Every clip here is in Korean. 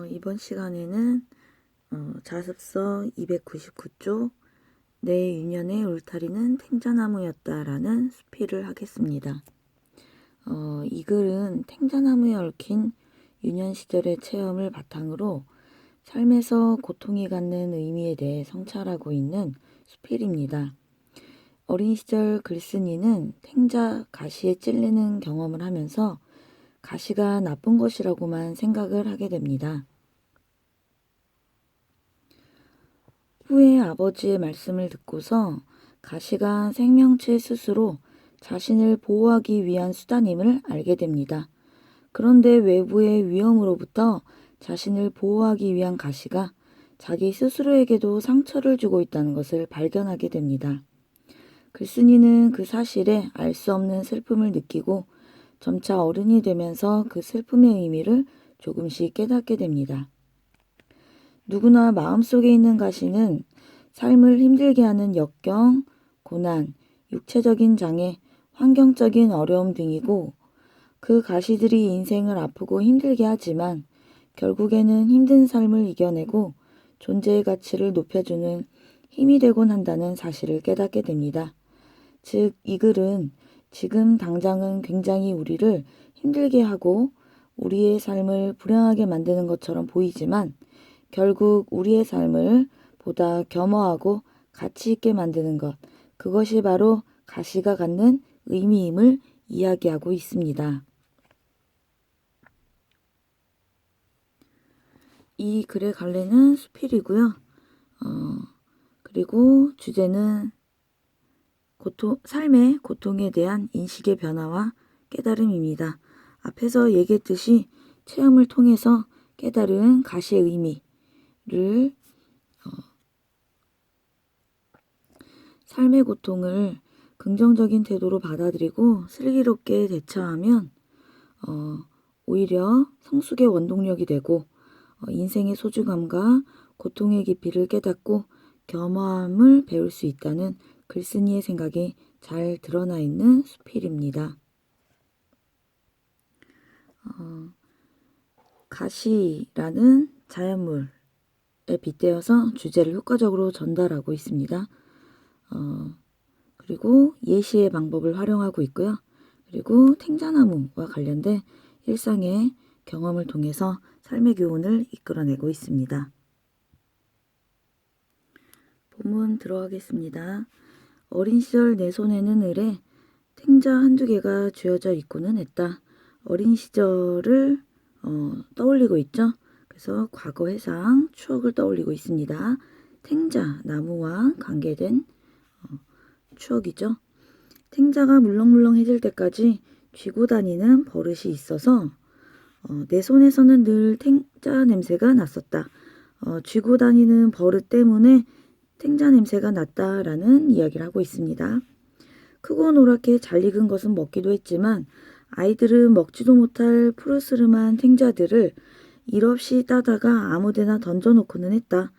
이번 시간에는 자습서 299쪽 내 유년의 울타리는 탱자나무였다라는 수필을 하겠습니다. 이 글은 탱자나무에 얽힌 유년 시절의 체험을 바탕으로 삶에서 고통이 갖는 의미에 대해 성찰하고 있는 수필입니다. 어린 시절 글쓴이는 탱자 가시에 찔리는 경험을 하면서 가시가 나쁜 것이라고만 생각을 하게 됩니다. 후에 아버지의 말씀을 듣고서 가시가 생명체 스스로 자신을 보호하기 위한 수단임을 알게 됩니다. 그런데 외부의 위험으로부터 자신을 보호하기 위한 가시가 자기 스스로에게도 상처를 주고 있다는 것을 발견하게 됩니다. 글쓴이는 그 사실에 알 수 없는 슬픔을 느끼고 점차 어른이 되면서 그 슬픔의 의미를 조금씩 깨닫게 됩니다. 누구나 마음속에 있는 가시는 삶을 힘들게 하는 역경, 고난, 육체적인 장애, 환경적인 어려움 등이고 그 가시들이 인생을 아프고 힘들게 하지만 결국에는 힘든 삶을 이겨내고 존재의 가치를 높여주는 힘이 되곤 한다는 사실을 깨닫게 됩니다. 즉, 이 글은 지금 당장은 굉장히 우리를 힘들게 하고 우리의 삶을 불행하게 만드는 것처럼 보이지만 결국 우리의 삶을 보다 겸허하고 가치 있게 만드는 것, 그것이 바로 가시가 갖는 의미임을 이야기하고 있습니다. 이 글의 갈래는 수필이고요. 그리고 주제는 삶의 고통에 대한 인식의 변화와 깨달음입니다. 앞에서 얘기했듯이 체험을 통해서 깨달은 가시의 의미를 삶의 고통을 긍정적인 태도로 받아들이고 슬기롭게 대처하면 오히려 성숙의 원동력이 되고 인생의 소중함과 고통의 깊이를 깨닫고 겸허함을 배울 수 있다는 글쓴이의 생각이 잘 드러나 있는 수필입니다. 가시라는 자연물에 빗대어서 주제를 효과적으로 전달하고 있습니다. 그리고 예시의 방법을 활용하고 있고요. 그리고 탱자나무와 관련된 일상의 경험을 통해서 삶의 교훈을 이끌어내고 있습니다. 본문 들어가겠습니다. 어린 시절 내 손에는 을에 탱자 한두 개가 쥐어져 있고는 했다. 어린 시절을 떠올리고 있죠. 그래서 과거 회상 추억을 떠올리고 있습니다. 탱자 나무와 관계된 추억이죠. 탱자가 물렁물렁해질 때까지 쥐고 다니는 버릇이 있어서 내 손에서는 늘 탱자 냄새가 났었다. 쥐고 다니는 버릇 때문에 탱자 냄새가 났다라는 이야기를 하고 있습니다. 크고 노랗게 잘 익은 것은 먹기도 했지만 아이들은 먹지도 못할 푸르스름한 탱자들을 일 없이 따다가 아무데나 던져놓고는 했다.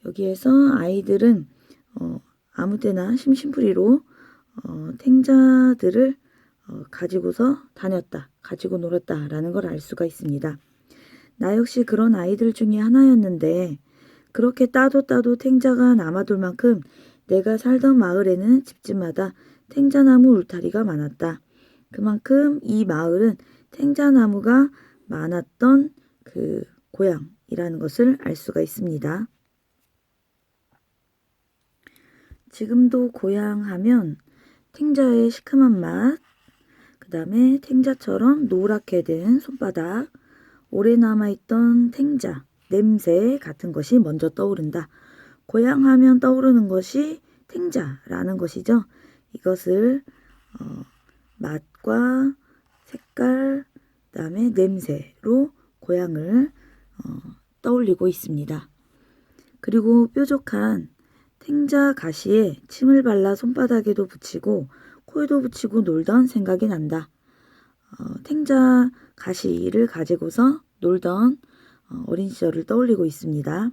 여기에서 아이들은 아무데나 심심풀이로 탱자들을 가지고서 다녔다, 가지고 놀았다라는 걸 알 수가 있습니다. 나 역시 그런 아이들 중에 하나였는데 그렇게 따도 탱자가 남아돌 만큼 내가 살던 마을에는 집집마다 탱자나무 울타리가 많았다. 그만큼 이 마을은 탱자나무가 많았던 그 고향이라는 것을 알 수가 있습니다. 지금도 고향 하면 탱자의 시큼한 맛, 그 다음에 탱자처럼 노랗게 된 손바닥, 오래 남아있던 탱자, 냄새 같은 것이 먼저 떠오른다. 고향 하면 떠오르는 것이 탱자라는 것이죠. 이것을 맛과 색깔, 그 다음에 냄새로 고향을 떠올리고 있습니다. 그리고 뾰족한 탱자 가시에 침을 발라 손바닥에도 붙이고 코에도 붙이고 놀던 생각이 난다. 탱자 가시를 가지고서 놀던 어린 시절을 떠올리고 있습니다.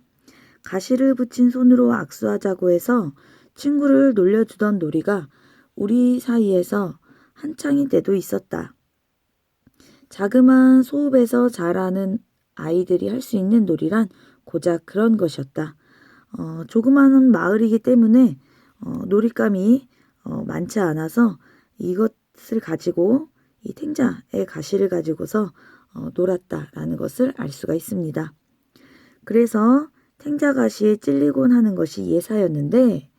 가시를 붙인 손으로 악수하자고 해서 친구를 놀려주던 놀이가 우리 사이에서 한창일 때도 있었다. 자그마한 소읍에서 자라는 아이들이 할 수 있는 놀이란 고작 그런 것이었다. 조그마한 마을이기 때문에 놀잇감이 많지 않아서 이것을 가지고 이 탱자의 가시를 가지고서 놀았다라는 것을 알 수가 있습니다. 그래서 탱자 가시에 찔리곤 하는 것이 예사였는데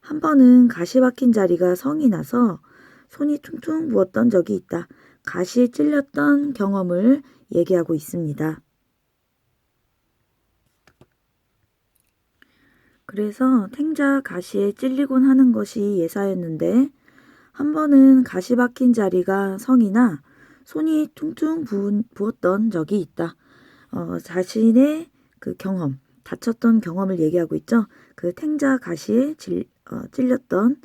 한 번은 가시 박힌 자리가 성이 나서 손이 퉁퉁 부었던 적이 있다. 가시에 찔렸던 경험을 얘기하고 있습니다. 그래서 탱자 가시에 찔리곤 하는 것이 예사였는데 한 번은 가시 박힌 자리가 성이나 손이 퉁퉁 부었던 적이 있다. 자신의 그 경험, 다쳤던 경험을 얘기하고 있죠. 그 탱자 가시에 찔렸던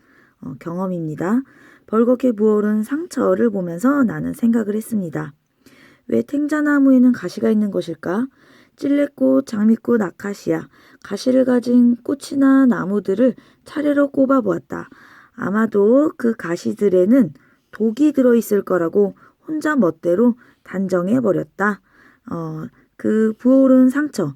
경험입니다. 벌겋게 부어오른 상처를 보면서 나는 생각을 했습니다. 왜 탱자나무에는 가시가 있는 것일까? 찔레꽃, 장미꽃, 아카시아, 가시를 가진 꽃이나 나무들을 차례로 꼽아보았다. 아마도 그 가시들에는 독이 들어있을 거라고 혼자 멋대로 단정해버렸다. 그 부어오른 상처,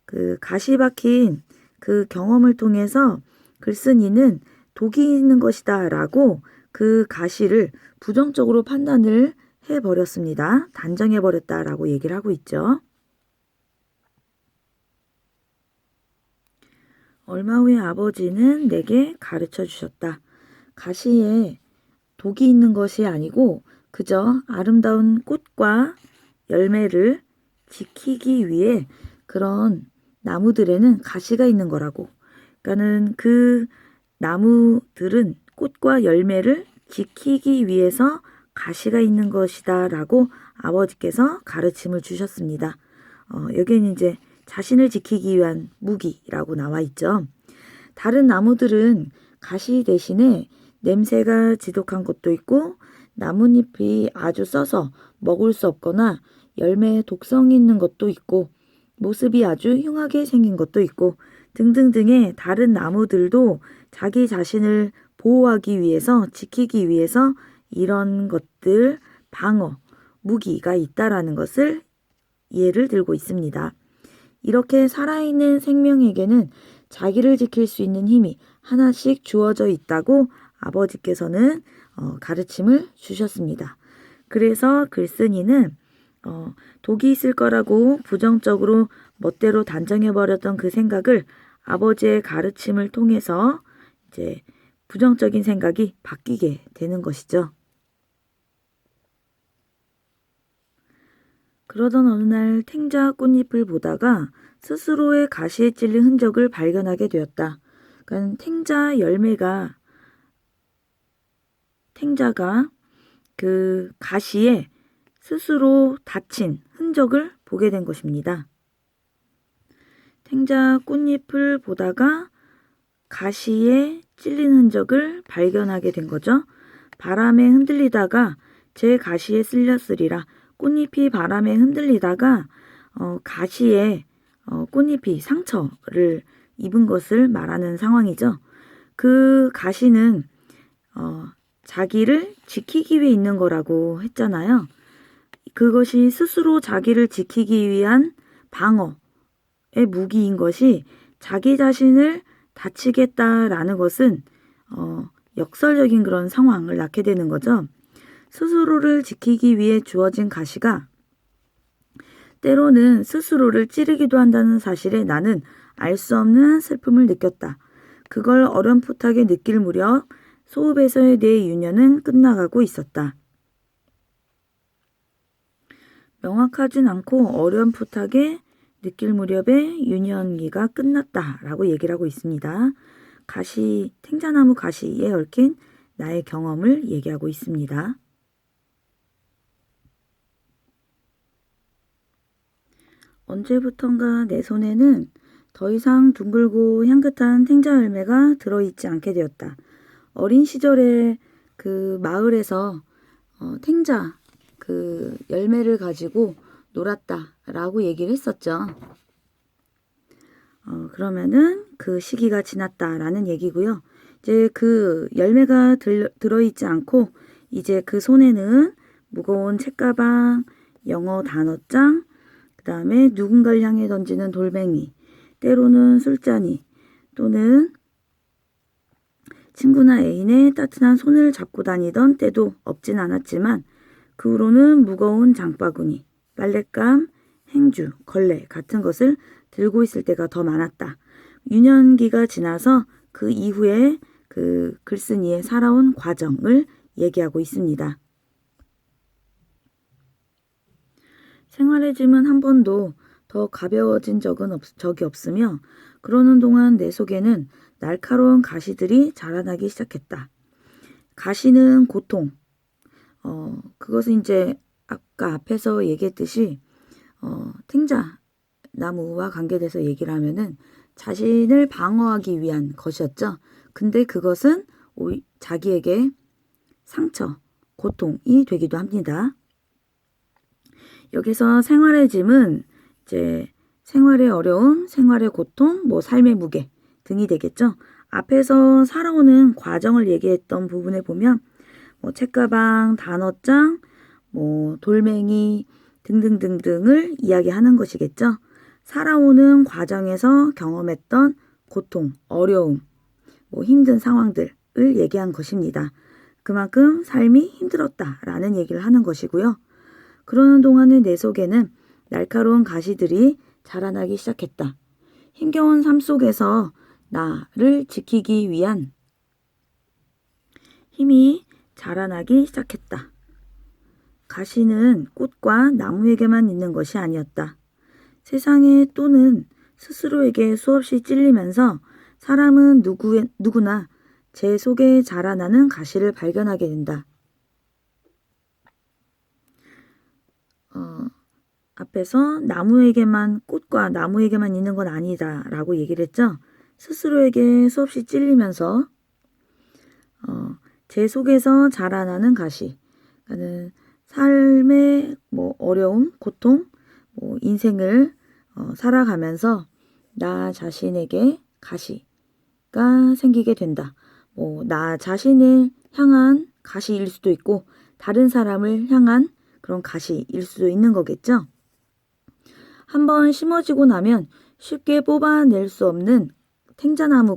그 가시 박힌 그 경험을 통해서 글쓴이는 독이 있는 것이다 라고 그 가시를 부정적으로 판단을 해버렸습니다. 단정해버렸다라고 얘기를 하고 있죠. 얼마 후에 아버지는 내게 가르쳐 주셨다. 가시에 독이 있는 것이 아니고 그저 아름다운 꽃과 열매를 지키기 위해 그런 나무들에는 가시가 있는 거라고. 그러니까는 그 나무들은 꽃과 열매를 지키기 위해서 가시가 있는 것이다 라고 아버지께서 가르침을 주셨습니다. 여기는 이제 자신을 지키기 위한 무기라고 나와 있죠. 다른 나무들은 가시 대신에 냄새가 지독한 것도 있고 나뭇잎이 아주 써서 먹을 수 없거나 열매에 독성이 있는 것도 있고 모습이 아주 흉하게 생긴 것도 있고 등등등의 다른 나무들도 자기 자신을 보호하기 위해서 지키기 위해서 이런 것들 방어, 무기가 있다라는 것을 예를 들고 있습니다. 이렇게 살아있는 생명에게는 자기를 지킬 수 있는 힘이 하나씩 주어져 있다고 아버지께서는 가르침을 주셨습니다. 그래서 글쓴이는 독이 있을 거라고 부정적으로 멋대로 단정해버렸던 그 생각을 아버지의 가르침을 통해서 이제 부정적인 생각이 바뀌게 되는 것이죠. 그러던 어느 날 탱자 꽃잎을 보다가 스스로의 가시에 찔린 흔적을 발견하게 되었다. 그러니까 탱자가 그 가시에 스스로 다친 흔적을 보게 된 것입니다. 탱자 꽃잎을 보다가 가시에 찔린 흔적을 발견하게 된 거죠. 바람에 흔들리다가 제 가시에 쓸렸으리라. 꽃잎이 바람에 흔들리다가 가시에 꽃잎이 상처를 입은 것을 말하는 상황이죠. 그 가시는 자기를 지키기 위해 있는 거라고 했잖아요. 그것이 스스로 자기를 지키기 위한 방어의 무기인 것이 자기 자신을 다치겠다라는 것은 역설적인 그런 상황을 낳게 되는 거죠. 스스로를 지키기 위해 주어진 가시가 때로는 스스로를 찌르기도 한다는 사실에 나는 알 수 없는 슬픔을 느꼈다. 그걸 어렴풋하게 느낄 무렵 소읍에서의 내 유년은 끝나가고 있었다. 명확하진 않고 어렴풋하게 느낄 무렵에 유년기가 끝났다라고 얘기를 하고 있습니다. 탱자나무 가시에 얽힌 나의 경험을 얘기하고 있습니다. 언제부턴가 내 손에는 더 이상 둥글고 향긋한 탱자 열매가 들어있지 않게 되었다. 어린 시절에 그 마을에서 탱자 그 열매를 가지고 놀았다라고 얘기를 했었죠. 그러면은 그 시기가 지났다라는 얘기고요. 이제 그 열매가 들어있지 않고 이제 그 손에는 무거운 책가방, 영어 단어장, 그 다음에 누군가를 향해 던지는 돌멩이, 때로는 술잔이, 또는 친구나 애인의 따뜻한 손을 잡고 다니던 때도 없진 않았지만 그 후로는 무거운 장바구니, 빨랫감, 행주, 걸레 같은 것을 들고 있을 때가 더 많았다. 유년기가 지나서 그 이후에 그 글쓴이의 살아온 과정을 얘기하고 있습니다. 생활의 짐은 한 번도 더 가벼워진 적이 없으며 그러는 동안 내 속에는 날카로운 가시들이 자라나기 시작했다. 가시는 고통. 그것은 이제 아까 앞에서 얘기했듯이 탱자 나무와 관계돼서 얘기를 하면은 자신을 방어하기 위한 것이었죠. 근데 그것은 자기에게 상처, 고통이 되기도 합니다. 여기서 생활의 짐은 이제 생활의 어려움, 생활의 고통, 삶의 무게 등이 되겠죠. 앞에서 살아오는 과정을 얘기했던 부분에 보면 책가방, 단어장, 돌멩이 등등등등을 이야기하는 것이겠죠. 살아오는 과정에서 경험했던 고통, 어려움, 힘든 상황들을 얘기한 것입니다. 그만큼 삶이 힘들었다라는 얘기를 하는 것이고요. 그러는 동안에 내 속에는 날카로운 가시들이 자라나기 시작했다. 힘겨운 삶 속에서 나를 지키기 위한 힘이 자라나기 시작했다. 가시는 꽃과 나무에게만 있는 것이 아니었다. 세상에 또는 스스로에게 수없이 찔리면서 사람은 누구나 제 속에 자라나는 가시를 발견하게 된다. 앞에서 꽃과 나무에게만 있는 건 아니다 라고 얘기를 했죠. 스스로에게 수없이 찔리면서 제 속에서 자라나는 가시, 그러니까 삶의 어려움, 고통, 인생을 살아가면서 나 자신에게 가시가 생기게 된다. 나 자신을 향한 가시일 수도 있고 다른 사람을 향한 그런 가시일 수도 있는 거겠죠. 한번 심어지고 나면 쉽게 뽑아낼 수 없는 탱자나무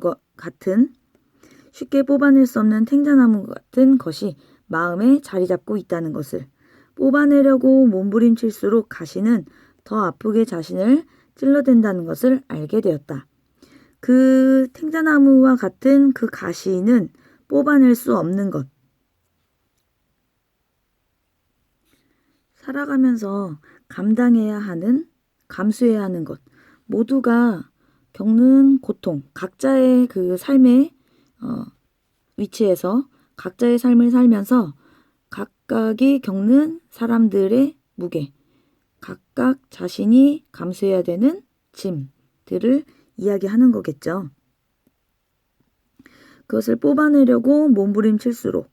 같은 것이 마음에 자리 잡고 있다는 것을 뽑아내려고 몸부림칠수록 가시는 더 아프게 자신을 찔러댄다는 것을 알게 되었다. 그 탱자나무와 같은 그 가시는 뽑아낼 수 없는 것. 살아가면서 감수해야 하는 것. 모두가 겪는 고통, 각자의 그 삶의 위치에서 각자의 삶을 살면서 각각이 겪는 사람들의 무게, 각각 자신이 감수해야 되는 짐들을 이야기하는 거겠죠. 그것을 뽑아내려고 몸부림칠수록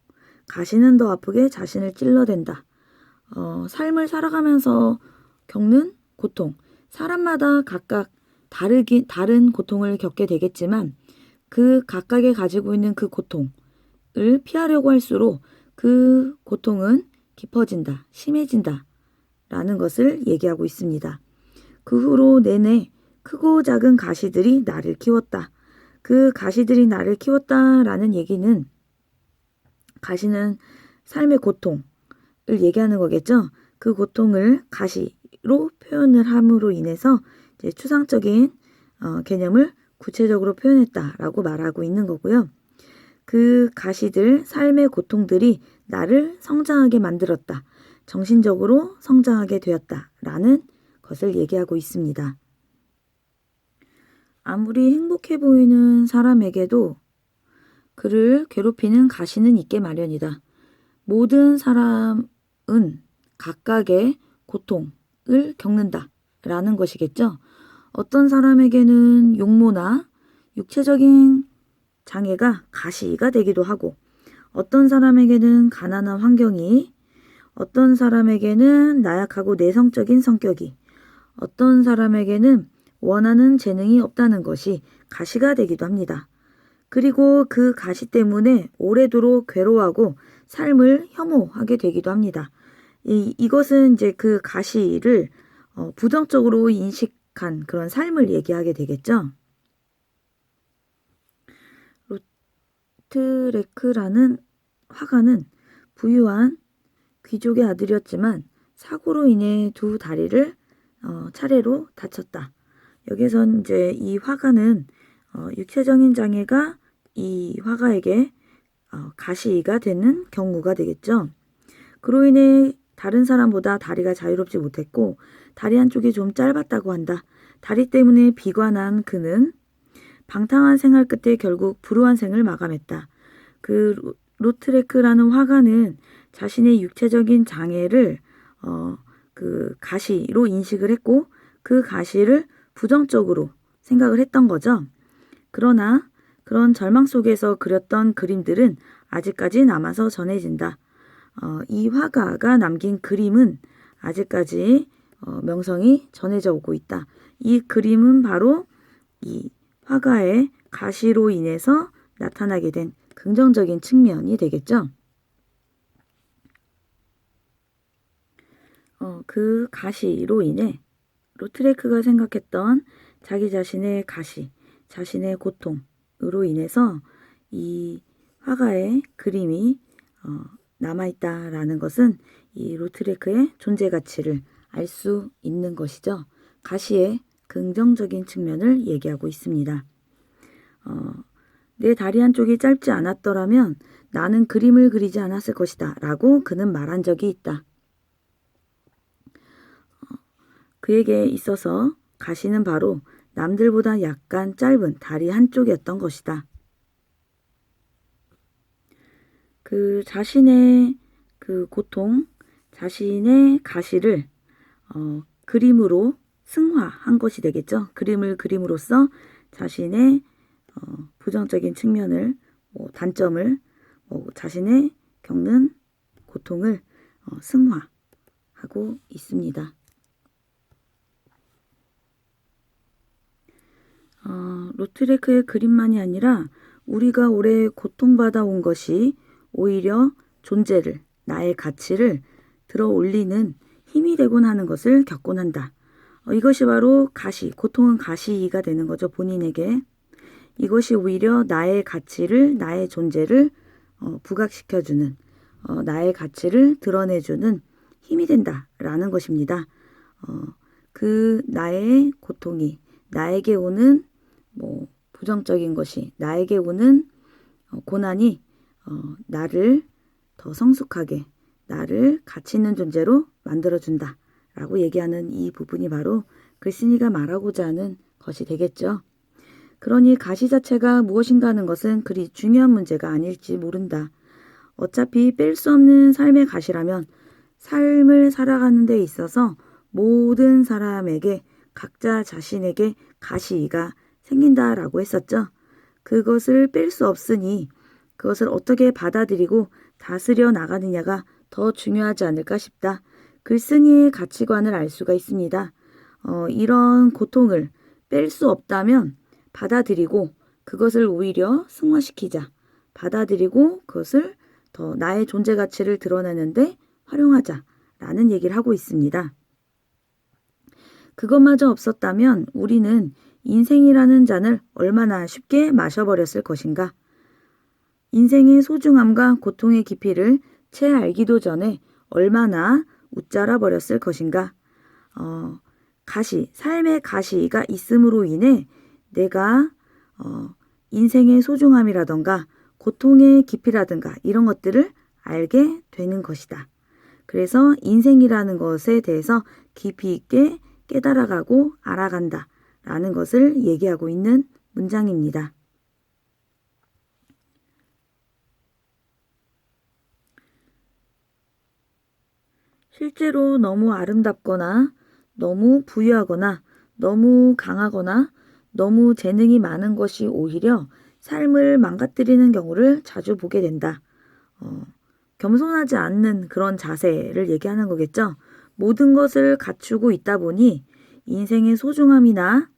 가시는 더 아프게 자신을 찔러댄다. 삶을 살아가면서 겪는 고통, 사람마다 각각 다른 고통을 겪게 되겠지만 그 각각이 가지고 있는 그 고통을 피하려고 할수록 그 고통은 깊어진다, 심해진다 라는 것을 얘기하고 있습니다. 그 후로 내내 크고 작은 가시들이 나를 키웠다. 그 가시들이 나를 키웠다라는 얘기는 가시는 삶의 고통을 얘기하는 거겠죠. 그 고통을 가시로 표현을 함으로 인해서 이제 추상적인 개념을 구체적으로 표현했다라고 말하고 있는 거고요. 그 가시들, 삶의 고통들이 나를 성장하게 만들었다. 정신적으로 성장하게 되었다라는 것을 얘기하고 있습니다. 아무리 행복해 보이는 사람에게도 그를 괴롭히는 가시는 있게 마련이다. 모든 사람은 각각의 고통을 겪는다라는 것이겠죠. 어떤 사람에게는 용모나 육체적인 장애가 가시가 되기도 하고 어떤 사람에게는 가난한 환경이, 어떤 사람에게는 나약하고 내성적인 성격이, 어떤 사람에게는 원하는 재능이 없다는 것이 가시가 되기도 합니다. 그리고 그 가시 때문에 오래도록 괴로워하고 삶을 혐오하게 되기도 합니다. 이것은 이제 그 가시를 부정적으로 인식한 그런 삶을 얘기하게 되겠죠. 로트레크라는 화가는 부유한 귀족의 아들이었지만 사고로 인해 두 다리를 차례로 다쳤다. 여기선 이제 이 화가는 육체적인 장애가 이 화가에게 가시가 되는 경우가 되겠죠. 그로 인해 다른 사람보다 다리가 자유롭지 못했고 다리 한쪽이 좀 짧았다고 한다. 다리 때문에 비관한 그는 방탕한 생활 끝에 결국 불우한 생을 마감했다. 그 로트레크라는 화가는 자신의 육체적인 장애를 그 가시로 인식을 했고 그 가시를 부정적으로 생각을 했던 거죠. 그러나 그런 절망 속에서 그렸던 그림들은 아직까지 남아서 전해진다. 이 화가가 남긴 그림은 아직까지 명성이 전해져 오고 있다. 이 그림은 바로 이 화가의 가시로 인해서 나타나게 된 긍정적인 측면이 되겠죠. 그 가시로 인해 로트레크가 생각했던 자기 자신의 가시, 자신의 고통으로 인해서 이 화가의 그림이 남아있다라는 것은 이 로트레크의 존재 가치를 알 수 있는 것이죠. 가시의 긍정적인 측면을 얘기하고 있습니다. 내 다리 한쪽이 짧지 않았더라면 나는 그림을 그리지 않았을 것이다 라고 그는 말한 적이 있다. 그에게 있어서 가시는 바로 남들보다 약간 짧은 다리 한쪽이었던 것이다. 그 자신의 그 고통, 자신의 가시를 그림으로 승화한 것이 되겠죠. 그림을 그림으로써 자신의 부정적인 측면을, 단점을, 자신의 겪는 고통을 승화하고 있습니다. 로트레크의 그림만이 아니라 우리가 오래 고통받아 온 것이 오히려 존재를, 나의 가치를 들어 올리는 힘이 되곤 하는 것을 겪곤 한다. 이것이 바로 가시, 고통은 가시가 되는 거죠. 본인에게. 이것이 오히려 나의 가치를, 나의 존재를 부각시켜주는, 나의 가치를 드러내주는 힘이 된다라는 것입니다. 그 나의 고통이 나에게 오는 부정적인 것이 나에게 오는 고난이 나를 더 성숙하게 나를 가치 있는 존재로 만들어준다 라고 얘기하는 이 부분이 바로 글쓴이가 말하고자 하는 것이 되겠죠. 그러니 가시 자체가 무엇인가 하는 것은 그리 중요한 문제가 아닐지 모른다. 어차피 뺄 수 없는 삶의 가시라면 삶을 살아가는 데 있어서 모든 사람에게 각자 자신에게 가시가 생긴다라고 했었죠. 그것을 뺄 수 없으니 그것을 어떻게 받아들이고 다스려 나가느냐가 더 중요하지 않을까 싶다. 글쓴이의 가치관을 알 수가 있습니다. 이런 고통을 뺄 수 없다면 받아들이고 그것을 오히려 승화시키자. 받아들이고 그것을 더 나의 존재 가치를 드러내는데 활용하자라는 얘기를 하고 있습니다. 그것마저 없었다면 우리는 인생이라는 잔을 얼마나 쉽게 마셔버렸을 것인가. 인생의 소중함과 고통의 깊이를 채 알기도 전에 얼마나 웃자라 버렸을 것인가. 가시, 삶의 가시가 있음으로 인해 내가 인생의 소중함이라던가 고통의 깊이라든가 이런 것들을 알게 되는 것이다. 그래서 인생이라는 것에 대해서 깊이 있게 깨달아가고 알아간다 라는 것을 얘기하고 있는 문장입니다. 실제로 너무 아름답거나 너무 부유하거나 너무 강하거나 너무 재능이 많은 것이 오히려 삶을 망가뜨리는 경우를 자주 보게 된다. 겸손하지 않는 그런 자세를 얘기하는 거겠죠. 모든 것을 갖추고 있다 보니 인생의 소중함이나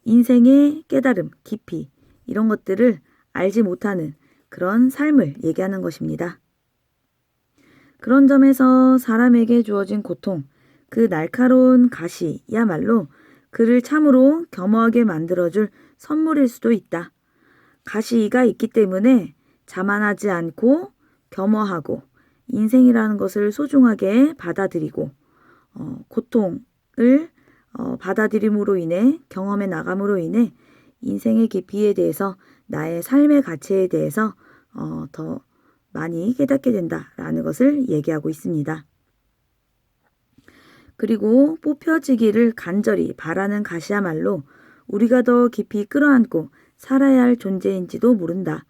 인생의 깨달음, 깊이 이런 것들을 알지 못하는 그런 삶을 얘기하는 것입니다. 그런 점에서 사람에게 주어진 고통, 그 날카로운 가시야말로 그를 참으로 겸허하게 만들어줄 선물일 수도 있다. 가시가 있기 때문에 자만하지 않고 겸허하고 인생이라는 것을 소중하게 받아들이고 고통을 받아들임으로 인해 경험해 나감으로 인해 인생의 깊이에 대해서 나의 삶의 가치에 대해서 더 많이 깨닫게 된다라는 것을 얘기하고 있습니다. 그리고 뽑혀지기를 간절히 바라는 가시야말로 우리가 더 깊이 끌어안고 살아야 할 존재인지도 모른다.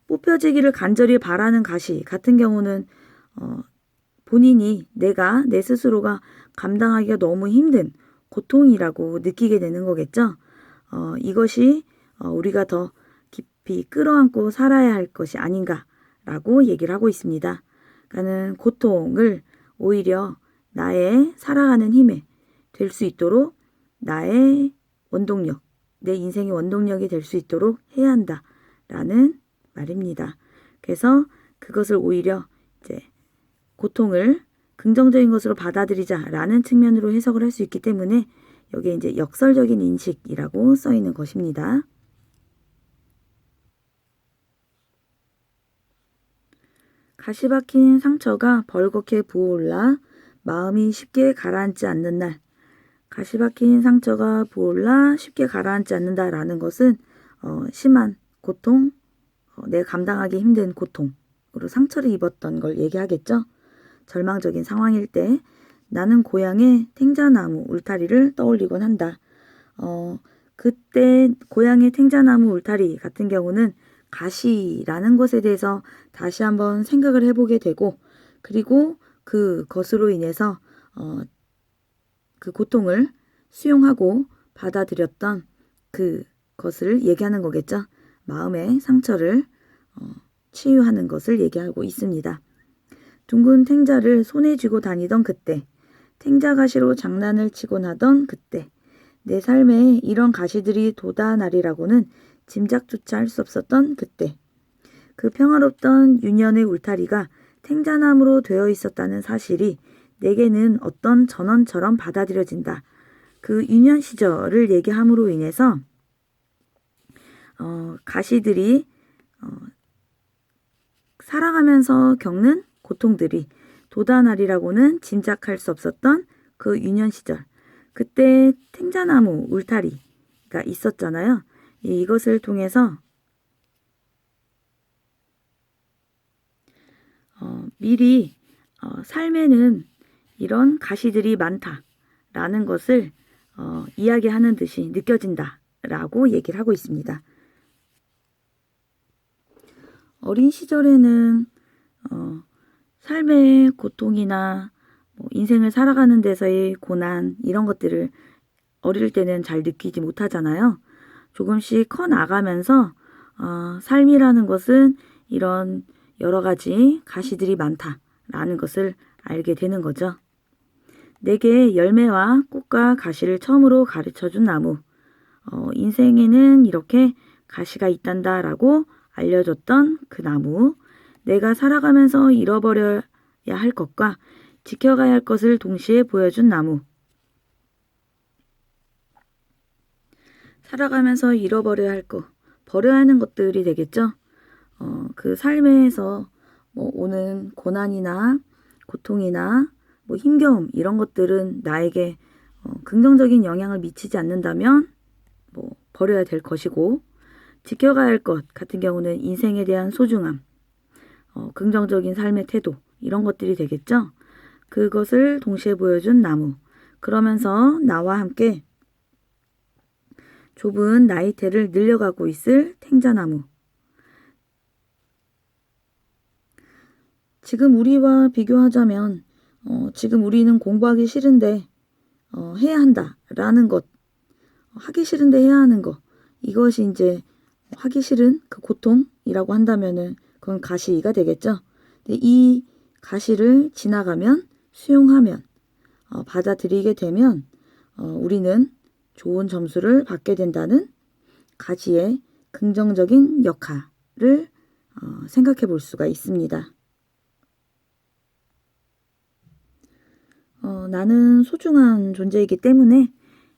뽑혀지기를 간절히 바라는 가시 같은 경우는 본인이 내 스스로가 감당하기가 너무 힘든 고통이라고 느끼게 되는 거겠죠. 이것이 우리가 더 깊이 끌어안고 살아야 할 것이 아닌가라고 얘기를 하고 있습니다. 그러니까는 고통을 오히려 나의 살아가는 힘에 될 수 있도록 나의 원동력, 내 인생의 원동력이 될 수 있도록 해야 한다라는 말입니다. 그래서 그것을 오히려 이제 고통을 긍정적인 것으로 받아들이자라는 측면으로 해석을 할 수 있기 때문에 여기에 이제 역설적인 인식이라고 써 있는 것입니다. 가시 박힌 상처가 벌겋게 부어올라 마음이 쉽게 가라앉지 않는 날. 가시 박힌 상처가 부어올라 쉽게 가라앉지 않는다라는 것은 심한 고통, 내가 감당하기 힘든 고통으로 상처를 입었던 걸 얘기하겠죠. 절망적인 상황일 때 나는 고향의 탱자나무 울타리를 떠올리곤 한다. 그때 고향의 탱자나무 울타리 같은 경우는 가시라는 것에 대해서 다시 한번 생각을 해보게 되고 그리고 그것으로 인해서 그 고통을 수용하고 받아들였던 그것을 얘기하는 거겠죠. 마음의 상처를 치유하는 것을 얘기하고 있습니다. 둥근 탱자를 손에 쥐고 다니던 그때, 탱자 가시로 장난을 치곤 하던 그때, 내 삶에 이런 가시들이 돋아나리라고는 짐작조차 할 수 없었던 그때, 그 평화롭던 유년의 울타리가 탱자나무로 되어 있었다는 사실이 내게는 어떤 전원처럼 받아들여진다. 그 유년 시절을 얘기함으로 인해서 가시들이 살아가면서 겪는 고통들이 돋아나리라고는 짐작할 수 없었던 그 유년 시절. 그때 탱자나무 울타리가 있었잖아요. 이것을 통해서 미리 삶에는 이런 가시들이 많다라는 것을 이야기하는 듯이 느껴진다라고 얘기를 하고 있습니다. 어린 시절에는 삶의 고통이나 인생을 살아가는 데서의 고난 이런 것들을 어릴 때는 잘 느끼지 못하잖아요. 조금씩 커 나가면서 삶이라는 것은 이런 여러 가지 가시들이 많다라는 것을 알게 되는 거죠. 내게 열매와 꽃과 가시를 처음으로 가르쳐준 나무. 인생에는 이렇게 가시가 있단다라고 알려줬던 그 나무. 내가 살아가면서 잃어버려야 할 것과 지켜가야 할 것을 동시에 보여준 나무. 살아가면서 잃어버려야 할 것, 버려야 하는 것들이 되겠죠. 그 삶에서 오는 고난이나 고통이나 힘겨움 이런 것들은 나에게 긍정적인 영향을 미치지 않는다면 버려야 될 것이고 지켜가야 할 것 같은 경우는 인생에 대한 소중함, 긍정적인 삶의 태도 이런 것들이 되겠죠. 그것을 동시에 보여준 나무. 그러면서 나와 함께 좁은 나이테를 늘려가고 있을 탱자나무. 지금 우리와 비교하자면 지금 우리는 공부하기 싫은데 해야 한다라는 것, 하기 싫은데 해야 하는 것, 이것이 이제 하기 싫은 그 고통이라고 한다면은 그건 가시가 되겠죠. 근데 이 가시를 지나가면 수용하면 받아들이게 되면 우리는 좋은 점수를 받게 된다는 가시의 긍정적인 역할을 생각해 볼 수가 있습니다. 나는 소중한 존재이기 때문에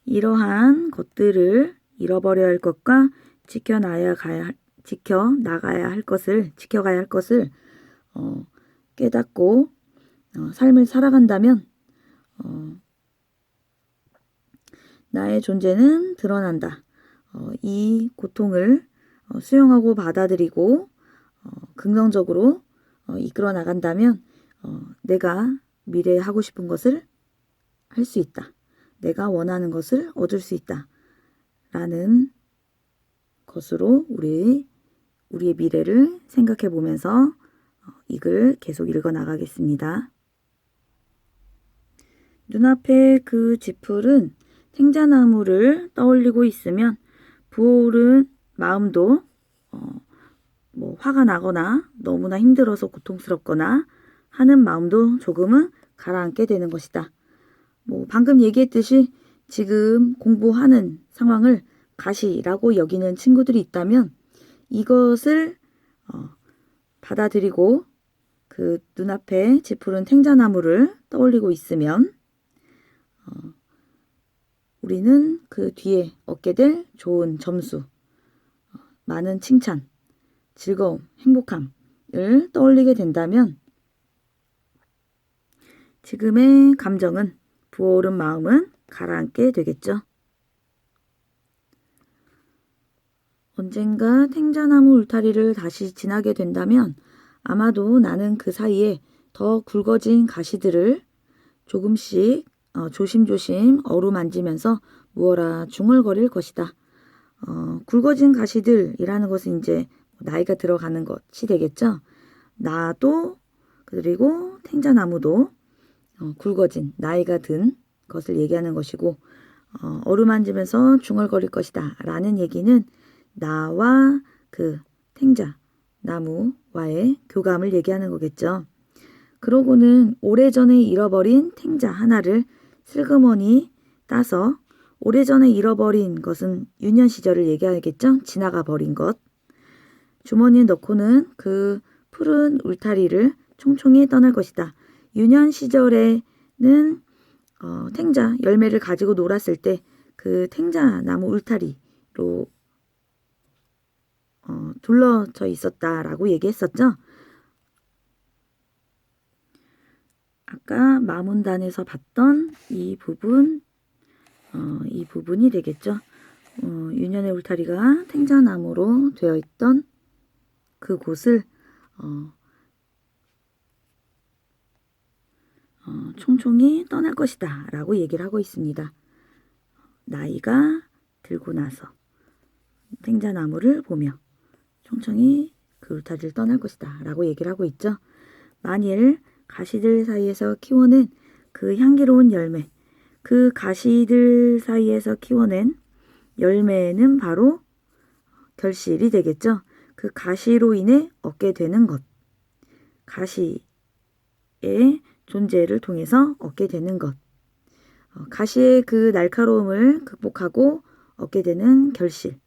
이러한 것들을 잃어버려야 할 것과 지켜가야 할 것을 깨닫고 삶을 살아간다면 나의 존재는 드러난다. 이 고통을 수용하고 받아들이고 긍정적으로 이끌어 나간다면 내가 미래에 하고 싶은 것을 할 수 있다. 내가 원하는 것을 얻을 수 있다. 라는 것으로 우리의 미래를 생각해 보면서 이 글 계속 읽어 나가겠습니다. 눈앞에 그 지풀은 생자나무를 떠올리고 있으면 부어오른 마음도 화가 나거나 너무나 힘들어서 고통스럽거나 하는 마음도 조금은 가라앉게 되는 것이다. 방금 얘기했듯이 지금 공부하는 상황을 가시라고 여기는 친구들이 있다면 이것을 받아들이고 그 눈앞에 지푸른 탱자나무를 떠올리고 있으면 우리는 그 뒤에 얻게 될 좋은 점수, 많은 칭찬, 즐거움, 행복함을 떠올리게 된다면 지금의 감정은 부어오른 마음은 가라앉게 되겠죠. 언젠가 탱자나무 울타리를 다시 지나게 된다면 아마도 나는 그 사이에 더 굵어진 가시들을 조금씩 조심조심 어루만지면서 무어라 중얼거릴 것이다. 굵어진 가시들이라는 것은 이제 나이가 들어가는 것이 되겠죠. 나도 그리고 탱자나무도 굵어진 나이가 든 것을 얘기하는 것이고 어루만지면서 중얼거릴 것이다 라는 얘기는 나와 그 탱자나무와의 교감을 얘기하는 거겠죠. 그러고는 오래전에 잃어버린 탱자 하나를 슬그머니 따서 오래전에 잃어버린 것은 유년 시절을 얘기하겠죠. 지나가 버린 것. 주머니에 넣고는 그 푸른 울타리를 총총히 떠날 것이다. 유년 시절에는 탱자 열매를 가지고 놀았을 때 그 탱자나무 울타리로 둘러져 있었다라고 얘기했었죠. 아까 마문단에서 봤던 이 부분이 되겠죠. 유년의 울타리가 탱자나무로 되어 있던 그곳을 총총히 떠날 것이다 라고 얘기를 하고 있습니다. 나이가 들고 나서 탱자나무를 보며 총총히 그 울타리를 떠날 것이다 라고 얘기를 하고 있죠. 만일 가시들 사이에서 키워낸 그 향기로운 열매, 그 가시들 사이에서 키워낸 열매는 바로 결실이 되겠죠. 그 가시로 인해 얻게 되는 것, 가시의 존재를 통해서 얻게 되는 것, 가시의 그 날카로움을 극복하고 얻게 되는 결실,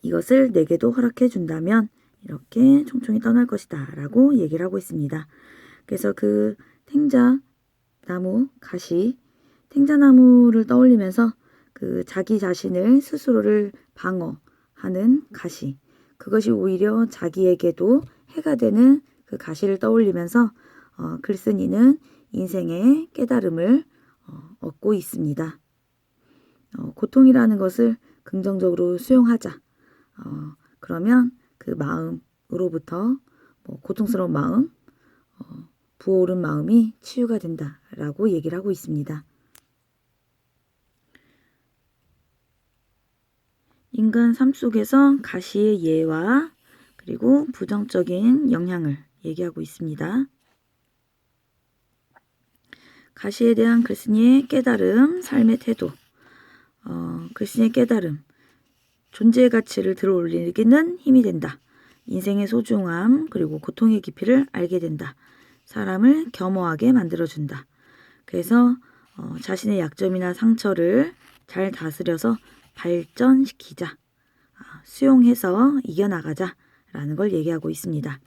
이것을 내게도 허락해 준다면 이렇게 총총히 떠날 것이다 라고 얘기를 하고 있습니다. 그래서 그 탱자나무 가시, 탱자나무를 떠올리면서 그 자기 자신을 스스로를 방어하는 가시, 그것이 오히려 자기에게도 해가 되는 그 가시를 떠올리면서 글쓴이는 인생의 깨달음을 얻고 있습니다. 고통이라는 것을 긍정적으로 수용하자. 그러면 그 마음으로부터 고통스러운 마음, 부어오른 마음이 치유가 된다라고 얘기를 하고 있습니다. 인간 삶 속에서 가시의 예와 그리고 부정적인 영향을 얘기하고 있습니다. 가시에 대한 글쓴이의 깨달음, 삶의 태도, 글쓴이의 깨달음, 존재의 가치를 들어올리기는 힘이 된다. 인생의 소중함 그리고 고통의 깊이를 알게 된다. 사람을 겸허하게 만들어준다. 그래서 자신의 약점이나 상처를 잘 다스려서 발전시키자. 수용해서 이겨나가자 라는 걸 얘기하고 있습니다.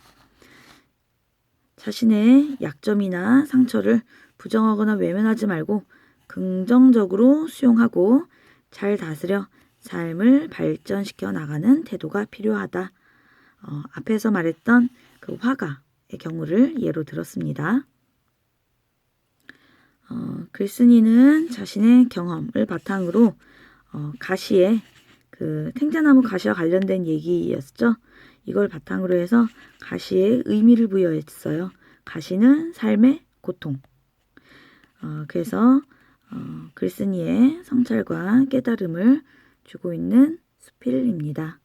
자신의 약점이나 상처를 부정하거나 외면하지 말고 긍정적으로 수용하고 잘 다스려 삶을 발전시켜 나가는 태도가 필요하다. 앞에서 말했던 그 화가의 경우를 예로 들었습니다. 글쓴이는 자신의 경험을 바탕으로 가시에 그 탱자나무 가시와 관련된 얘기였죠. 이걸 바탕으로 해서 가시에 의미를 부여했어요. 가시는 삶의 고통. 그래서 글쓴이의 성찰과 깨달음을 주고 있는 수필입니다.